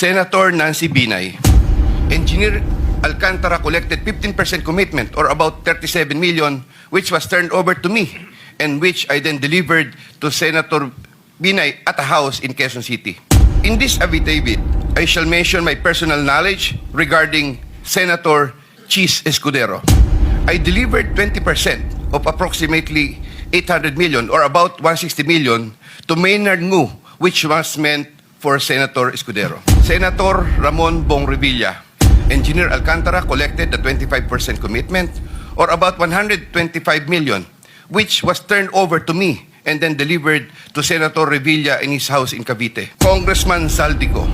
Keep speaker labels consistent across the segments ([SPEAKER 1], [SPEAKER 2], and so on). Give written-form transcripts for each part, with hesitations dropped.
[SPEAKER 1] Senator Nancy Binay, Engineer Alcantara collected 15% commitment or about 37 million which was turned over to me and which I then delivered to Senator Binay at a house in Quezon City. In this affidavit, I shall mention my personal knowledge regarding Senator Chis Escudero. I delivered 20% of approximately 800 million or about 160 million to Maynard Ngu, which was meant for Senator Escudero. Senator Ramon Bong Revilla, Engineer Alcantara collected the 25% commitment or about 125 million, which was turned over to me and then delivered to Senator Revilla in his house in Cavite. Congressman Saldico.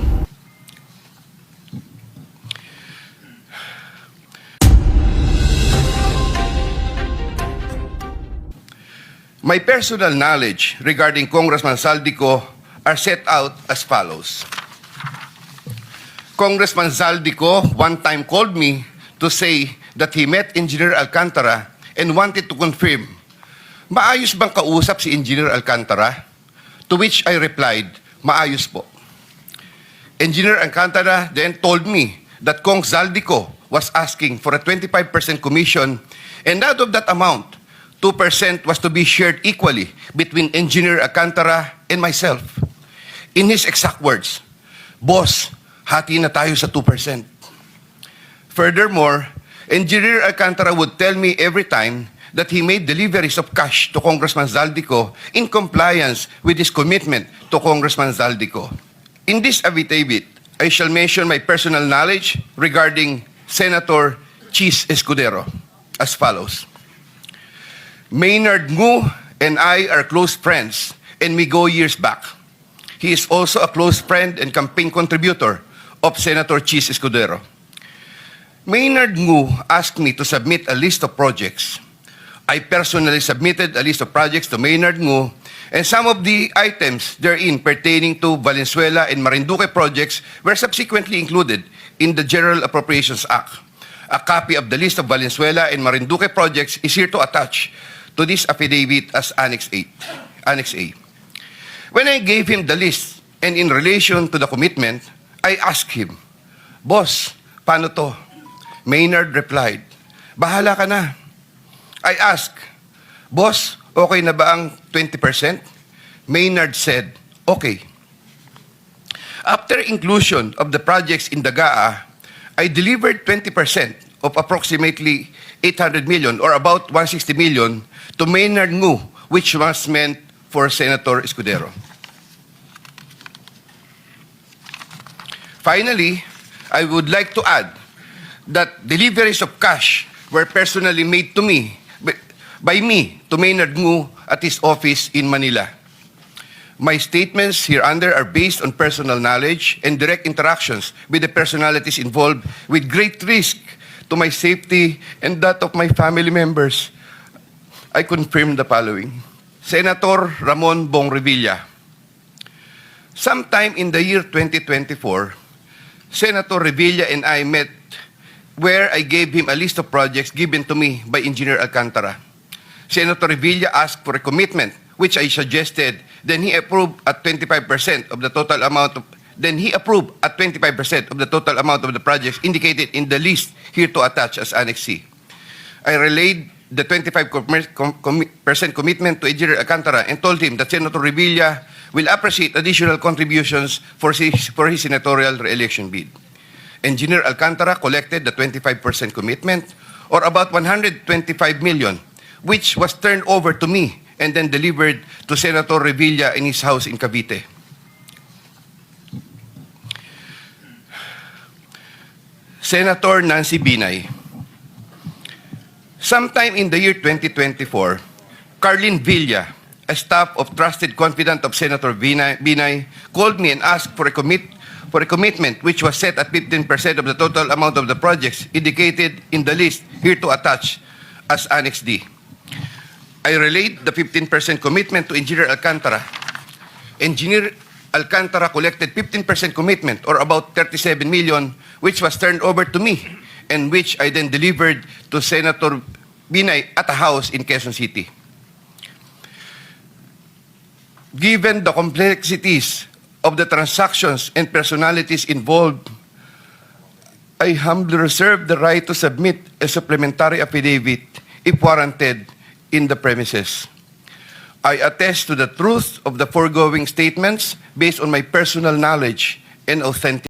[SPEAKER 1] My personal knowledge regarding Congressman Saldico are set out as follows. Congressman Saldico one time called me to say that he met Engineer Alcantara and wanted to confirm, maayos bang kausap si Engineer Alcantara? To which I replied, maayos po. Engineer Alcantara then told me that Kong Saldico was asking for a 25% commission, and out of that amount, 2% was to be shared equally between Engineer Alcantara and myself. In his exact words, boss, hati na tayo sa 2%. Furthermore, Engineer Alcantara would tell me every time that he made deliveries of cash to Congressman Saldico in compliance with his commitment to Congressman Saldico. In this affidavit, I shall mention my personal knowledge regarding Senator Chis Escudero as follows. Maynard Ngu and I are close friends and we go years back. He is also a close friend and campaign contributor of Senator Chis Escudero. Maynard Ngu asked me to submit a list of projects. I personally submitted a list of projects to Maynard Ngu, and some of the items therein pertaining to Valenzuela and Marinduque projects were subsequently included in the General Appropriations Act. A copy of the list of Valenzuela and Marinduque projects is here to attach to this affidavit as Annex A. When I gave him the list and in relation to the commitment, I asked him, boss, paano to? Maynard replied, bahala ka na. I asked, boss, okay na ba ang 20%? Maynard said, okay. After inclusion of the projects in the GAA, I delivered 20% of approximately 800 million or about 160 million to Maynard Ngu, which was meant for Senator Escudero. Finally, I would like to add that deliveries of cash were personally made to me, by me, to Maynard Ngu at his office in Manila. My statements hereunder are based on personal knowledge and direct interactions with the personalities involved with great risk to my safety and that of my family members. I confirm the following. Senator Ramon Bong Revilla. Sometime in the year 2024, Senator Revilla and I met where I gave him a list of projects given to me by Engineer Alcantara. Senator Revilla asked for a commitment, which I suggested. Then he approved at 25% of the total amount of the projects indicated in the list here to attach as Annex C. I relayed the 25% commitment to Engineer Alcantara and told him that Senator Revilla will appreciate additional contributions for his senatorial re-election bid. Engineer Alcantara collected the 25% commitment or about 125 million, which was turned over to me and then delivered to Senator Revilla in his house in Cavite. Senator Nancy Binay. Sometime in the year 2024, Carlin Villa, a staff of trusted confidant of Senator Binay, called me and asked for a commitment which was set at 15% of the total amount of the projects indicated in the list here to attach as Annex D. I relayed the 15% commitment to Engineer Alcantara. Engineer Alcantara collected 15% commitment or about 37 million, which was turned over to me and which I then delivered to Senator Binay at a house in Quezon City. Given the complexities of the transactions and personalities involved, I humbly reserve the right to submit a supplementary affidavit if warranted in the premises. I attest to the truth of the foregoing statements based on my personal knowledge and authentic